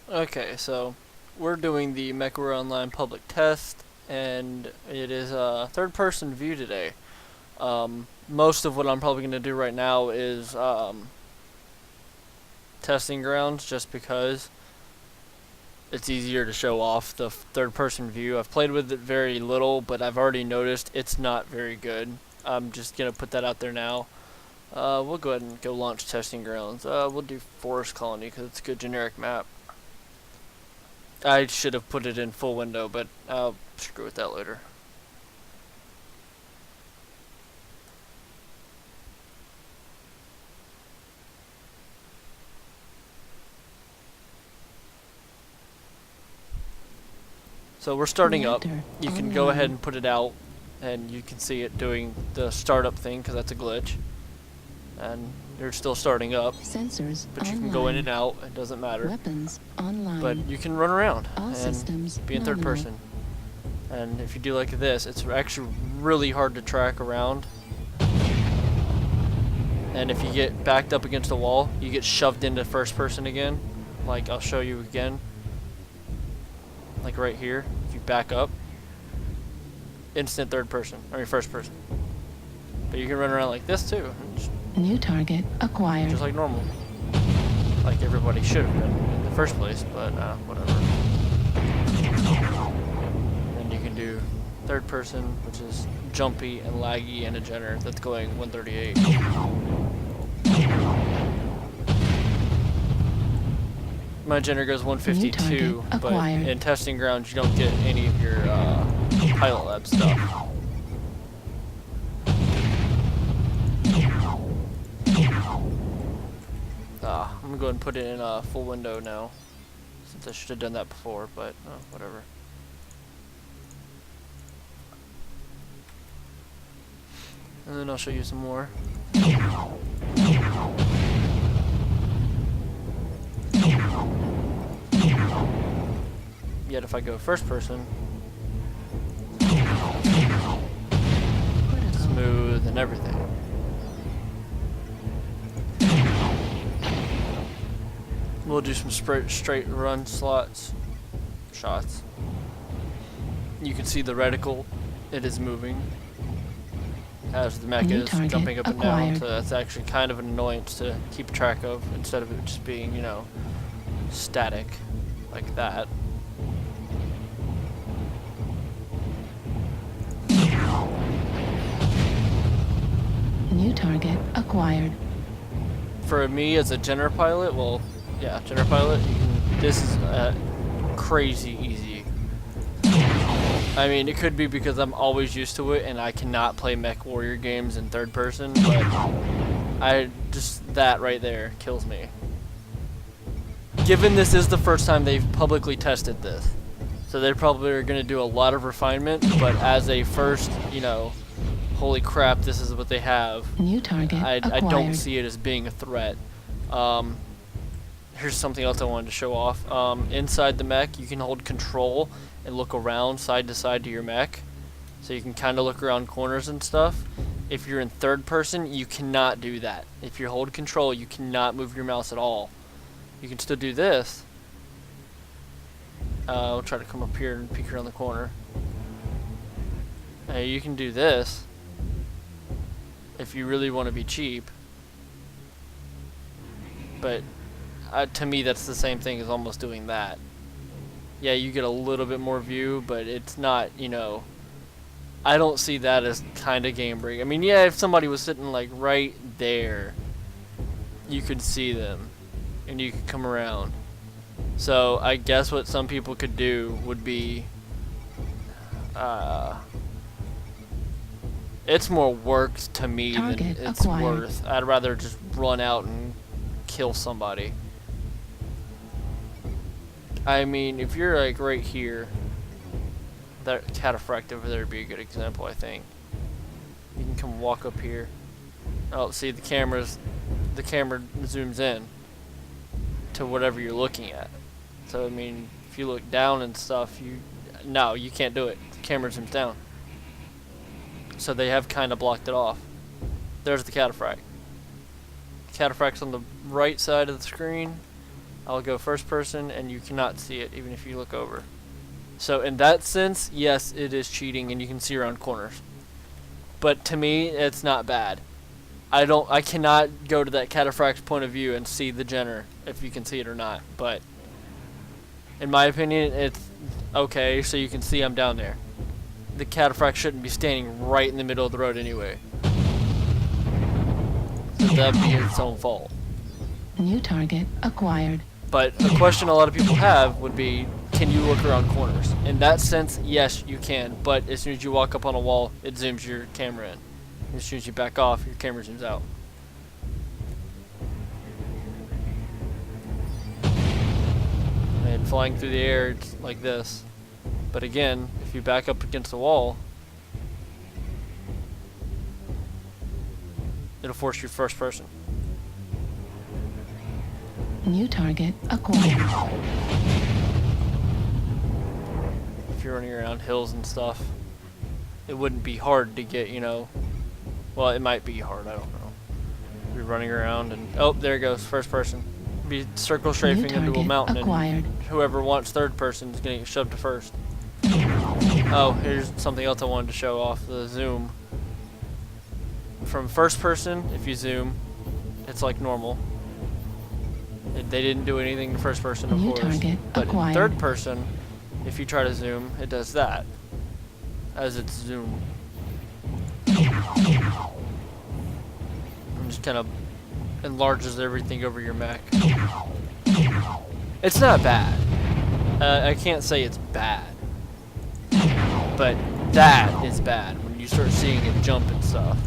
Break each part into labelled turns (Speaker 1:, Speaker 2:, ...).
Speaker 1: Okay, so we're doing the Mechwarrior Online public test, and it is a third-person view today. Most of what I'm probably going to do right now is testing grounds, just because it's easier to show off the third-person view. I've played with it very little, but I've already noticed it's not very good. I'm just going to put that out there now. We'll go ahead and go launch testing grounds. We'll do Forest Colony because it's a good generic map. I should have put it in full window, but I'll screw with that later. So we're starting up. You can go ahead and put it out, and you can see it doing the startup thing because that's a glitch. And you're still starting up.
Speaker 2: Sensors
Speaker 1: but you
Speaker 2: online.
Speaker 1: can go in and out. It doesn't matter.
Speaker 2: Weapons online.
Speaker 1: But you can run around
Speaker 2: All
Speaker 1: and
Speaker 2: systems
Speaker 1: be in third
Speaker 2: nominal.
Speaker 1: person. And if you do like this, it's actually really hard to track around. And if you get backed up against the wall, you get shoved into first person again. Like, I'll show you again. Like right here, if you back up, instant third person, or first person. But you can run around like this too,
Speaker 2: New target acquired.
Speaker 1: just like normal. Like everybody should have been in the first place, but whatever. And you can do third person, which is jumpy and laggy and a generator that's going 138. My generator goes 152, but in testing grounds you don't get any of your pilot lab stuff. I'm gonna go ahead and put it in a full window now, since I should have done that before, but whatever. And then I'll show you some more. Yet if I go first person, smooth and everything. We'll do some straight run shots. You can see the reticle, it is moving as the mech is jumping up and down, so that's actually kind of an annoyance to keep track of instead of it just being, you know, static like that.
Speaker 2: New target acquired.
Speaker 1: For me as a generator pilot, well, yeah, generator pilot, this is crazy easy. I mean, it could be because I'm always used to it and I cannot play Mechwarrior games in third person, but that right there kills me. Given this is the first time they've publicly tested this, so they probably are going to do a lot of refinement, but as a first, you know, holy crap, this is what they have.
Speaker 2: New target
Speaker 1: I
Speaker 2: acquired.
Speaker 1: don't see it as being a threat. Here's something else I wanted to show off. Inside the mech, you can hold control and look around side to side to your mech. So you can kind of look around corners and stuff. If you're in third person, you cannot do that. If you hold control, you cannot move your mouse at all. You can still do this. I'll try to come up here and peek around the corner. You can do this if you really want to be cheap. But to me, that's the same thing as almost doing that. Yeah, you get a little bit more view, but it's not, you know, I don't see that as kind of game break. I mean, yeah, if somebody was sitting like right there, you could see them and you could come around. So I guess what some people could do would be it's more work to me than it's worth. I'd rather just run out and kill somebody. I mean, if you're like right here, that cataphract over there would be a good example, I think. You can come walk up here. Oh, see, the camera zooms in to whatever you're looking at. So I mean, if you look down and stuff, no, you can't do it. The camera zooms down. So they have kind of blocked it off. There's the cataphract. The cataphract's on the right side of the screen. I'll go first person and you cannot see it even if you look over. So in that sense, yes, it is cheating and you can see around corners. But to me, it's not bad. I cannot go to that cataphract point of view and see the Jenner, if you can see it or not. But in my opinion, it's okay, so you can see I'm down there. The cataphract shouldn't be standing right in the middle of the road anyway. So that'd be its own fault.
Speaker 2: New target acquired.
Speaker 1: But a question a lot of people have would be, can you look around corners? In that sense, yes, you can. But as soon as you walk up on a wall, it zooms your camera in. As soon as you back off, your camera zooms out. And flying through the air, it's like this. But again, if you back up against the wall, it'll force you first person.
Speaker 2: New target acquired.
Speaker 1: If you're running around hills and stuff, it wouldn't be hard to get, you know, well, it might be hard, I don't know. You're running around and, oh, there it goes, first person. Be circle strafing into a mountain
Speaker 2: acquired.
Speaker 1: and whoever wants third person is getting shoved to first. Oh, here's something else I wanted to show off, the zoom. From first person, if you zoom, it's like normal. They didn't do anything to first person, of course.
Speaker 2: Target
Speaker 1: but
Speaker 2: acquired.
Speaker 1: in third person, if you try to zoom, it does that. As it's zoom. And just kind of enlarges everything over your Mac. It's not bad. I can't say it's bad. But that is bad when you start seeing it jump and stuff.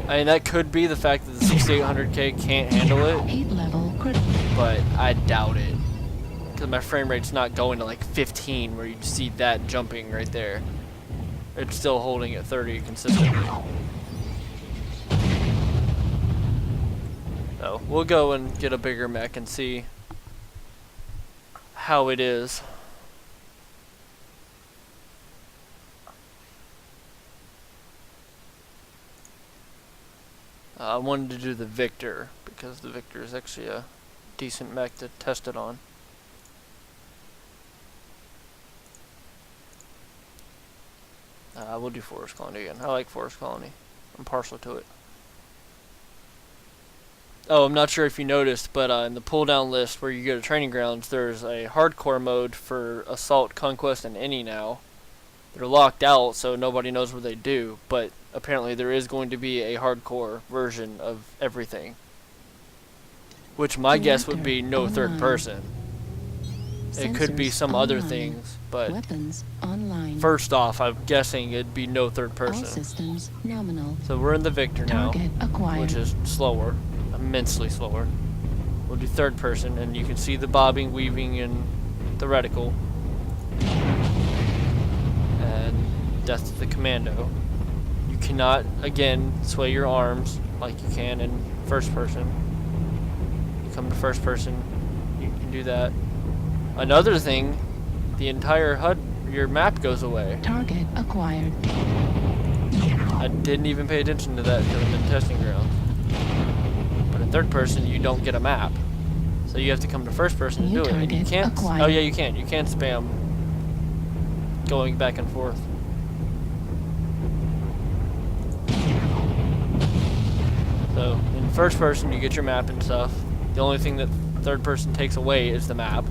Speaker 1: I mean, that could be the fact that the 6800K can't handle it.
Speaker 2: Heat level critical.
Speaker 1: But I doubt it. Because my frame rate's not going to like 15 where you see that jumping right there. It's still holding at 30 consistently. So we'll go and get a bigger mech and see how it is. I wanted to do the Victor because the Victor is actually a decent mech to test it on. We'll do Forest Colony again. I like Forest Colony. I'm partial to it. Oh, I'm not sure if you noticed, but in the pull down list where you go to training grounds, there's a hardcore mode for Assault, Conquest, and Any now. They're locked out, so nobody knows what they do, but apparently there is going to be a hardcore version of everything. Which my guess would be no third person. It could be some other things, but
Speaker 2: weapons online.
Speaker 1: First off, I'm guessing it'd be no third
Speaker 2: All
Speaker 1: person.
Speaker 2: systems nominal.
Speaker 1: So we're in the Victor now,
Speaker 2: Target acquired.
Speaker 1: which is slower, immensely slower. We'll do third person, and you can see the bobbing, weaving, and the reticle. And death to the commando. You cannot, again, sway your arms like you can in first person. You come to first person, you can do that. Another thing, the entire HUD, your map goes away.
Speaker 2: Target acquired.
Speaker 1: I didn't even pay attention to that because I'm in testing grounds. But in third person, you don't get a map. So you have to come to first person to do it. And you can't, oh yeah, you can. You can't spam going back and forth. So in first person, you get your map and stuff. The only thing that third person takes away is the map.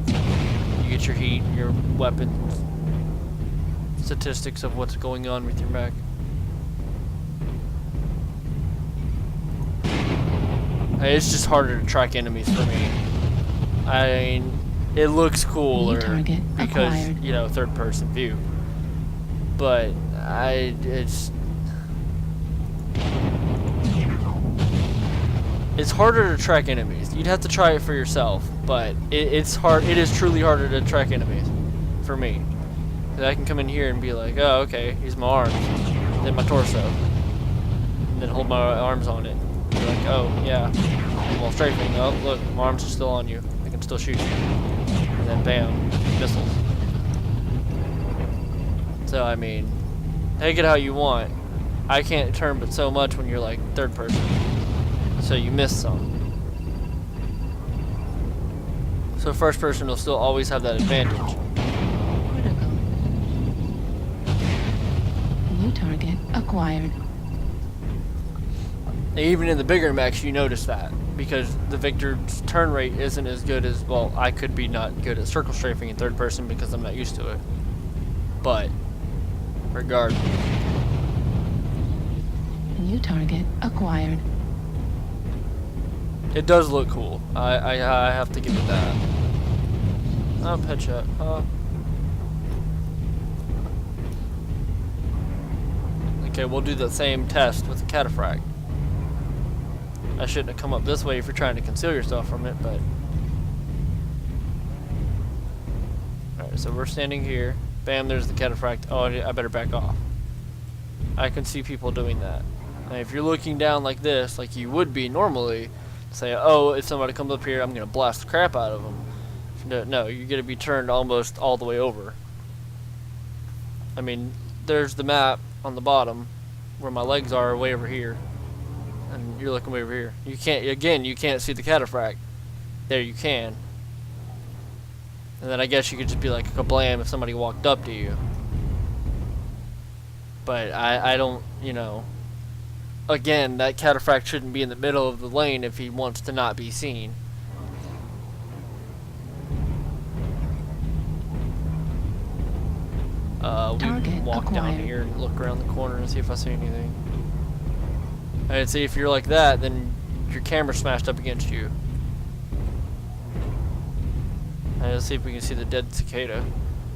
Speaker 1: You get your heat, your weapons, statistics of what's going on with your mech. It's just harder to track enemies for me. I mean, it looks cooler because, you know, third person view. But it's harder to track enemies. You'd have to try it for yourself, but it's hard. It is truly harder to track enemies for me. 'Cause I can come in here and be like, oh, okay, here's my arms, then my torso, and then hold my arms on it. Be like, oh, yeah, while strafing. Oh, look, my arms are still on you. I can still shoot you. And then bam, missiles. So I mean, take it how you want. I can't turn but so much when you're like third person. So you miss some. So first person will still always have that advantage.
Speaker 2: Critical. New target acquired.
Speaker 1: Even in the bigger mechs, you notice that. Because the Victor's turn rate isn't as good as, well, I could be not good at circle strafing in third person because I'm not used to it. But, regardless.
Speaker 2: New target acquired.
Speaker 1: It does look cool. I have to give it that. Oh, headshot. Okay, we'll do the same test with the cataphract. I shouldn't have come up this way if you're trying to conceal yourself from it, but... Alright, so we're standing here. Bam, there's the cataphract. Oh, I better back off. I can see people doing that. And if you're looking down like this, like you would be normally, say, oh, if somebody comes up here, I'm going to blast the crap out of them. No, you're going to be turned almost all the way over. I mean, there's the map on the bottom where my legs are way over here. And you're looking way over here. You can't, again, you can't see the cataphract. There you can. And then I guess you could just be like a kablam if somebody walked up to you. But I don't, you know. Again, that cataphract shouldn't be in the middle of the lane if he wants to not be seen. We walk down here and look around the corner and see if I see anything. And see if you're like that, then your camera's smashed up against you. And let's see if we can see the dead cicada.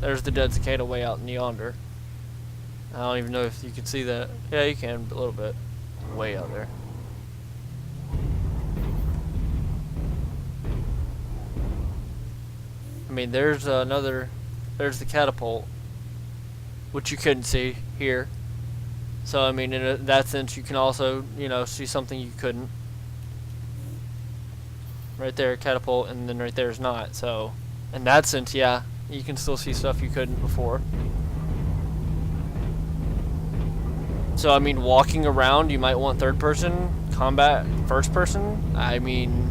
Speaker 1: There's the dead cicada way out in yonder. I don't even know if you can see that. Yeah, you can a little bit. Way out there. I mean, there's another. There's the catapult, which you couldn't see here. So I mean, in that sense, you can also, you know, see something you couldn't. Right there, catapult, and then right there is not. So, in that sense, yeah, you can still see stuff you couldn't before. So I mean, walking around, you might want third person, combat first person. I mean,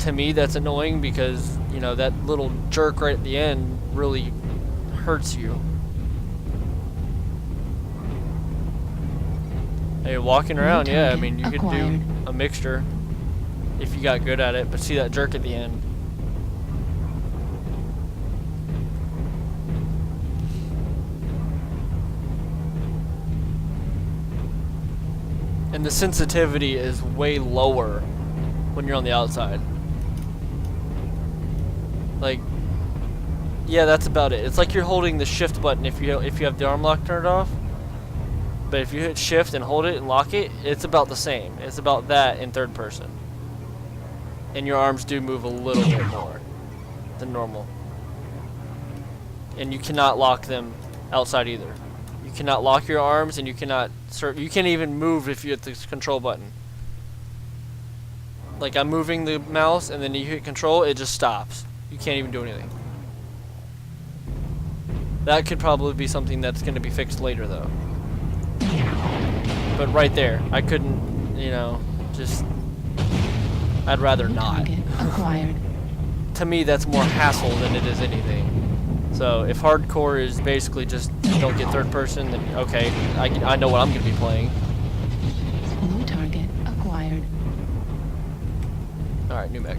Speaker 1: to me that's annoying because, you know, that little jerk right at the end really hurts you. Hey, walking around, yeah, I mean, you could do a mixture if you got good at it, but see that jerk at the end. And the sensitivity is way lower when you're on the outside. Like, yeah, that's about it. It's like you're holding the shift button if you have the arm lock turned off. But if you hit shift and hold it and lock it, it's about the same. It's about that in third person. And your arms do move a little bit more than normal. And you cannot lock them outside either. You cannot lock your arms, and you cannot you can't even move if you hit the control button. Like, I'm moving the mouse, and then you hit control, it just stops. You can't even do anything. That could probably be something that's going to be fixed later, though. But right there, I couldn't, you know, just... I'd rather not.
Speaker 2: Acquired.
Speaker 1: To me, that's more hassle than it is anything. So if hardcore is basically just don't get third person, then okay, I know what I'm going to be playing.
Speaker 2: New target acquired.
Speaker 1: Alright, new mech.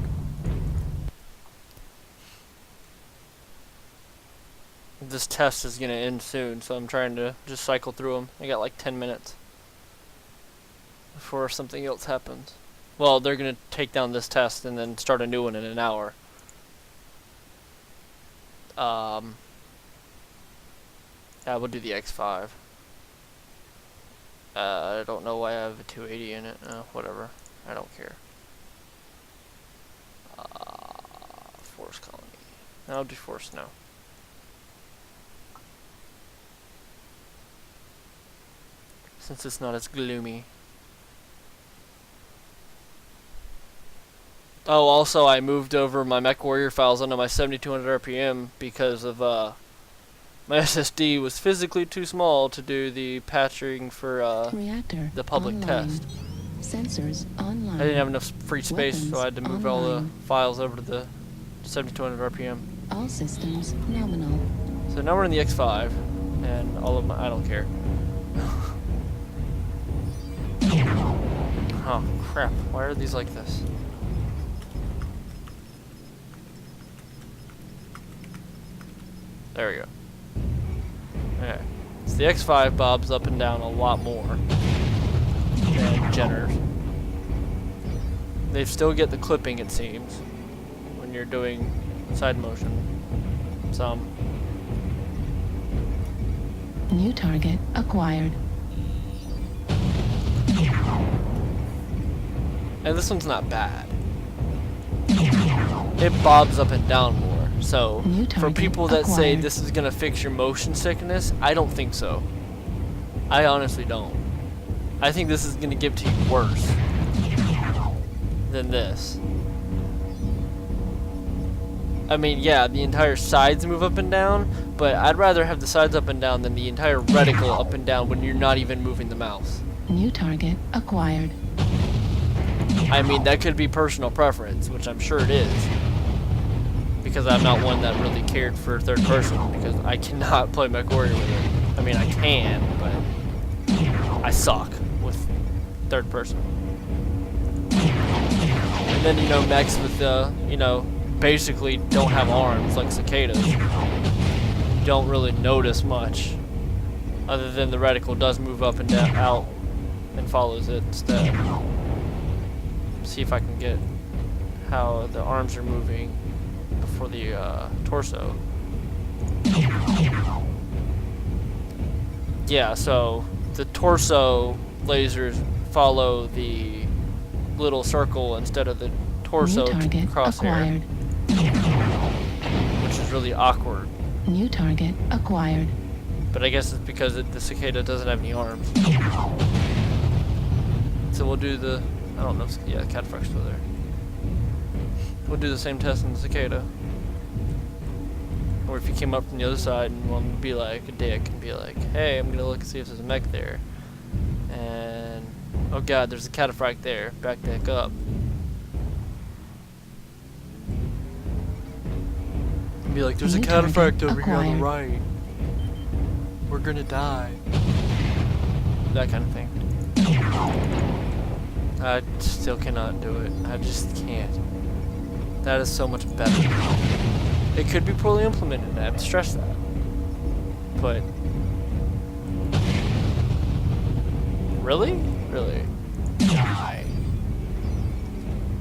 Speaker 1: This test is going to end soon, so I'm trying to just cycle through them. I got like 10 minutes before something else happens. Well, they're going to take down this test and then start a new one in an hour. Yeah, we'll do the X5. I don't know why I have a 280 in it. Whatever. I don't care. Force colony. I'll do force now. Since it's not as gloomy. Oh, also I moved over my Mechwarrior files onto my 7200 RPM because of my SSD was physically too small to do the patching for
Speaker 2: Reactor
Speaker 1: the public
Speaker 2: online.
Speaker 1: test.
Speaker 2: Sensors online.
Speaker 1: I didn't have enough free space, so I had to move all the files over to the 7,200 RPM.
Speaker 2: All systems nominal.
Speaker 1: So now we're in the X5, and all of my, I don't care. Oh crap, why are these like this? There we go. Okay. So the X5 bobs up and down a lot more than Jenner's. They still get the clipping, it seems, when you're doing side motion. Some.
Speaker 2: New target acquired.
Speaker 1: And this one's not bad. It bobs up and down more. So, for people that say this is going to fix your motion sickness, I don't think so. I honestly don't. I think this is going to give to you worse than this. I mean, yeah, the entire sides move up and down, but I'd rather have the sides up and down than the entire reticle up and down when you're not even moving the mouse.
Speaker 2: New target acquired.
Speaker 1: I mean, that could be personal preference, which I'm sure it is. Because I'm not one that really cared for third person, because I cannot play Mechwarrior with it. I mean, I can, but I suck with third person. And then, you know, mechs with, you know, basically don't have arms like cicadas. You don't really notice much, other than the reticle does move up and down, out, and follows it instead. See if I can get how the arms are moving before the torso. Yeah, so the torso lasers follow the little circle instead of the torso crosshair, which is really awkward.
Speaker 2: New target acquired.
Speaker 1: But I guess it's because the cicada doesn't have any arms. So we'll do the, I don't know, yeah, cataphract's still there. We'll do the same test in the cicada. Or if you came up from the other side and wanted to be like a dick and be like, hey, I'm gonna look and see if there's a mech there. And, oh god, there's a cataphract there. Back the heck up. And be like, there's a cataphract over here on the right. We're gonna die. That kind of thing. I still cannot do it. I just can't. That is so much better. It could be poorly implemented, I have to stress that. But... really? Really? Die.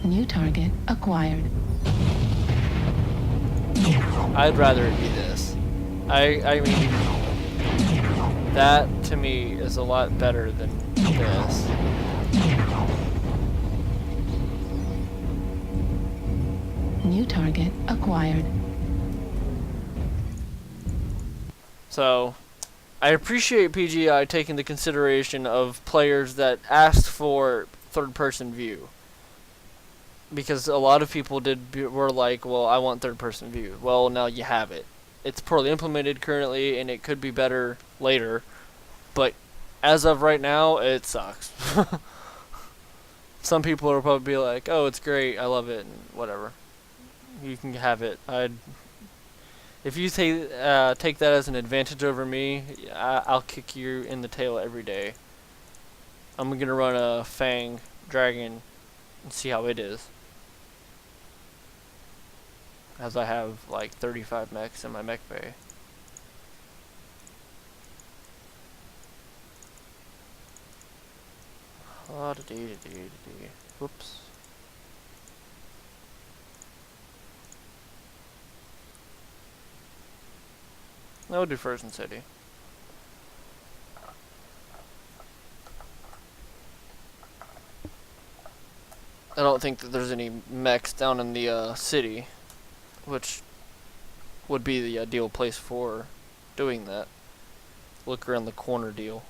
Speaker 2: New target acquired.
Speaker 1: I'd rather it be this. I mean... that, to me, is a lot better than this.
Speaker 2: New target acquired.
Speaker 1: So, I appreciate PGI taking the consideration of players that asked for third-person view. Because a lot of people were like, well, I want third-person view. Well, now you have it. It's poorly implemented currently, and it could be better later. But as of right now, it sucks. Some people will probably be like, oh, it's great, I love it, and whatever. You can have it. If you take that as an advantage over me, I'll kick you in the tail every day. I'm gonna run a Fang Dragon and see how it is. As I have like 35 mechs in my mech bay. Whoops. We'll do Frozen City. I don't think that there's any mechs down in the city, which would be the ideal place for doing that. Look around the corner deal.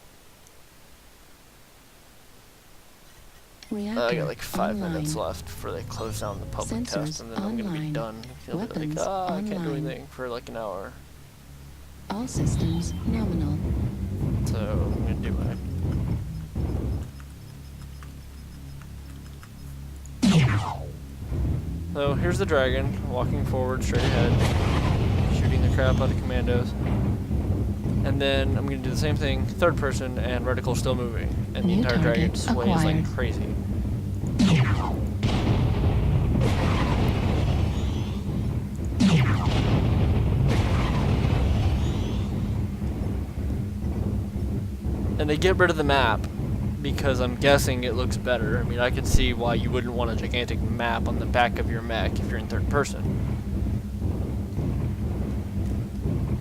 Speaker 1: I got like 5 minutes left before they close down the public test, and then I'm gonna be done. You'll be like, I can't do anything for like an hour.
Speaker 2: All systems nominal.
Speaker 1: So I'm gonna do it. So here's the dragon, walking forward, straight ahead, shooting the crap out of commandos. And then I'm going to do the same thing, third person, and reticle still moving. And the
Speaker 2: New
Speaker 1: entire
Speaker 2: target
Speaker 1: dragon sways like
Speaker 2: acquired.
Speaker 1: crazy. And they get rid of the map because I'm guessing it looks better. I mean, I can see why you wouldn't want a gigantic map on the back of your mech if you're in third person.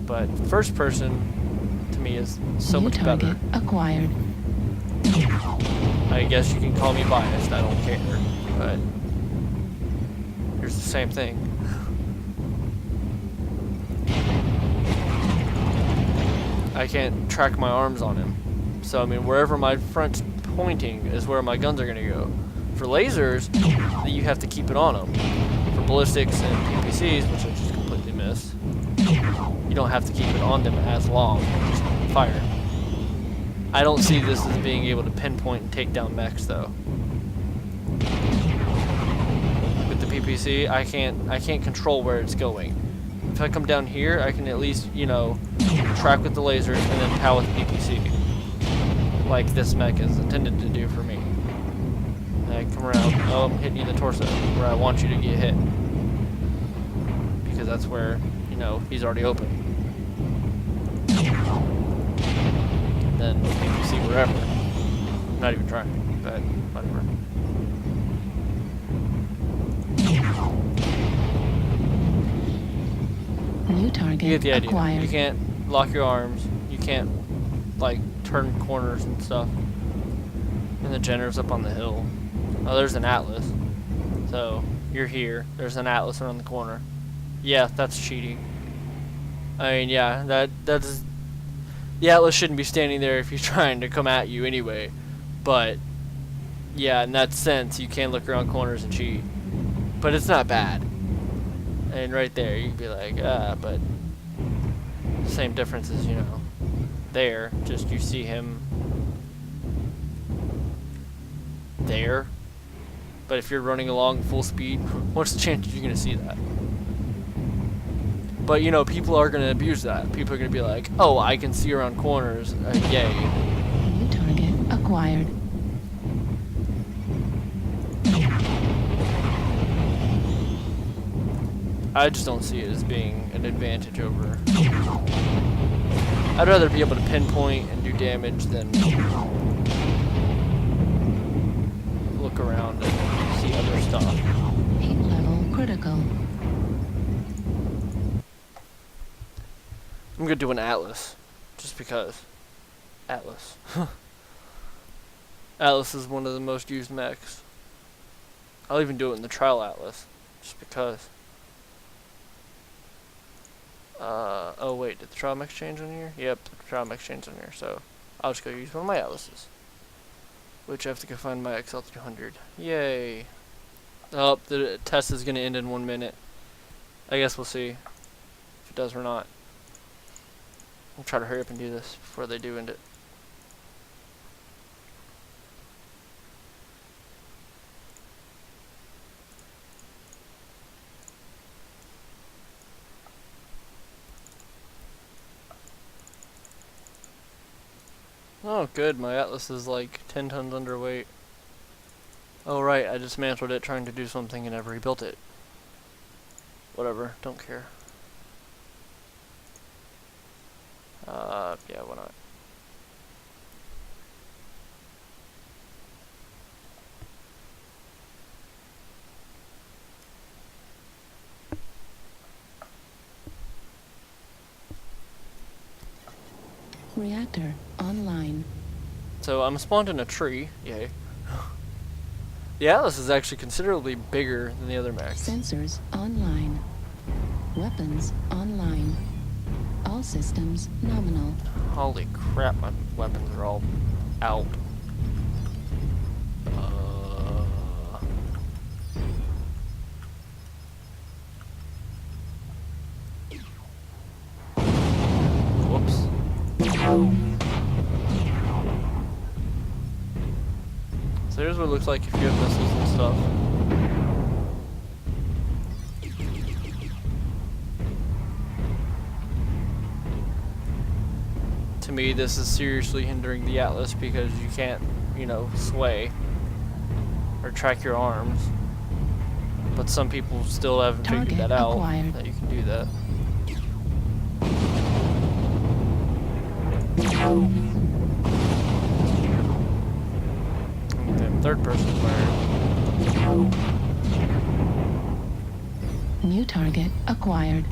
Speaker 1: But first person, to me, is so
Speaker 2: New
Speaker 1: much
Speaker 2: target
Speaker 1: better.
Speaker 2: acquired.
Speaker 1: I guess you can call me biased, I don't care. But here's the same thing. I can't track my arms on him. So, I mean, wherever my front's pointing is where my guns are going to go. For lasers, you have to keep it on them. For ballistics and PPCs, which I just completely missed, you don't have to keep it on them as long. Just fire. I don't see this as being able to pinpoint and take down mechs, though. With the PPC, I can't control where it's going. If I come down here, I can at least, you know, track with the lasers and then pow with PPC. Like this mech is intended to do for me. I come around, oh, I'm hitting you in the torso, where I want you to get hit. Because that's where, you know, he's already open. And then PPC wherever. I'm not even trying, but whatever.
Speaker 2: New target
Speaker 1: You get the idea.
Speaker 2: acquired.
Speaker 1: You can't lock your arms. You can't, like, turn corners and stuff. And the generator's up on the hill. Oh, there's an Atlas. So, you're here. There's an Atlas around the corner. Yeah, that's cheating. I mean, yeah, that's... The Atlas shouldn't be standing there if he's trying to come at you anyway. But, yeah, in that sense, you can look around corners and cheat. But it's not bad. And right there, you'd be like, but... Same difference as, you know, there. Just you see him... there. But if you're running along full speed, what's the chance you're going to see that? But, you know, people are going to abuse that. People are going to be like, oh, I can see around corners. Yay.
Speaker 2: New target acquired.
Speaker 1: I just don't see it as being an advantage over... I'd rather be able to pinpoint and do damage than look around and see other stuff.
Speaker 2: Heat level critical.
Speaker 1: I'm gonna do an Atlas, just because. Atlas. Atlas is one of the most used mechs. I'll even do it in the trial Atlas, just because. Oh wait, did the trial mechs change on here? Yep, the trial mechs changed on here, so I'll just go use one of my Atlases. Which I have to go find my XL300. Yay. Oh, the test is gonna end in 1 minute. I guess we'll see if it does or not. I'll try to hurry up and do this before they do end it. Oh, good. My Atlas is like 10 tons underweight. Oh, right. I dismantled it trying to do something and never rebuilt it. Whatever. Don't care. Yeah, why not?
Speaker 2: Reactor online.
Speaker 1: So I'm spawned in a tree. Yay. The Atlas is actually considerably bigger than the other mechs.
Speaker 2: Sensors online. Weapons online. All systems nominal.
Speaker 1: Holy crap, my weapons are all out. Whoops. So here's what it looks like if you have missiles and stuff. to me, this is seriously hindering the Atlas because you can't, you know, sway or track your arms. But some people still haven't figured
Speaker 2: Target
Speaker 1: that out,
Speaker 2: acquired.
Speaker 1: that you can do that. Okay, third person player.
Speaker 2: New target acquired.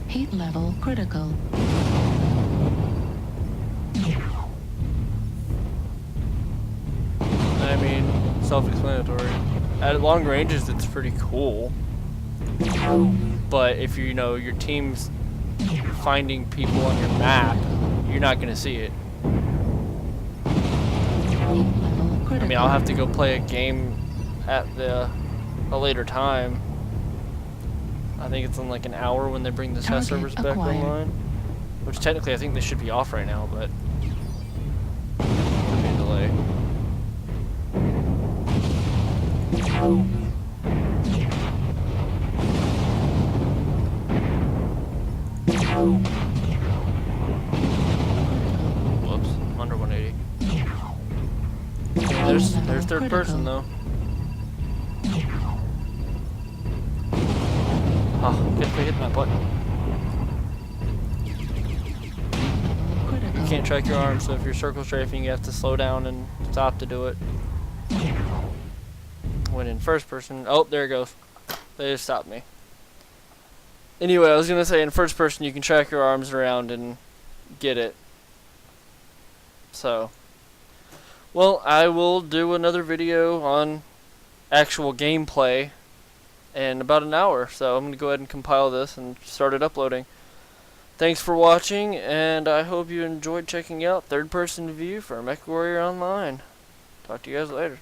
Speaker 2: Heat level critical.
Speaker 1: I mean, self-explanatory. At long ranges, it's pretty cool. But if you know your team's finding people on your map, you're not gonna see it.
Speaker 2: Heat level critical.
Speaker 1: I mean, I'll have to go play a game at a later time. I think it's in like an hour when they bring the test
Speaker 2: Target
Speaker 1: servers back
Speaker 2: acquired.
Speaker 1: online. Which technically I think they should be off right now, but could be a delay. Whoops, I'm under 180. There's third person though. Oh, get me hitting that button.
Speaker 2: Critical.
Speaker 1: You can't track your arms, so if you're circle strafing, you have to slow down and stop to do it. When in first person, oh, there it goes. They just stopped me. Anyway, I was gonna say in first person you can track your arms around and get it. So, well, I will do another video on actual gameplay in about an hour. So I'm gonna go ahead and compile this and start it uploading. Thanks for watching, and I hope you enjoyed checking out third person view for Mechwarrior Online. Talk to you guys later.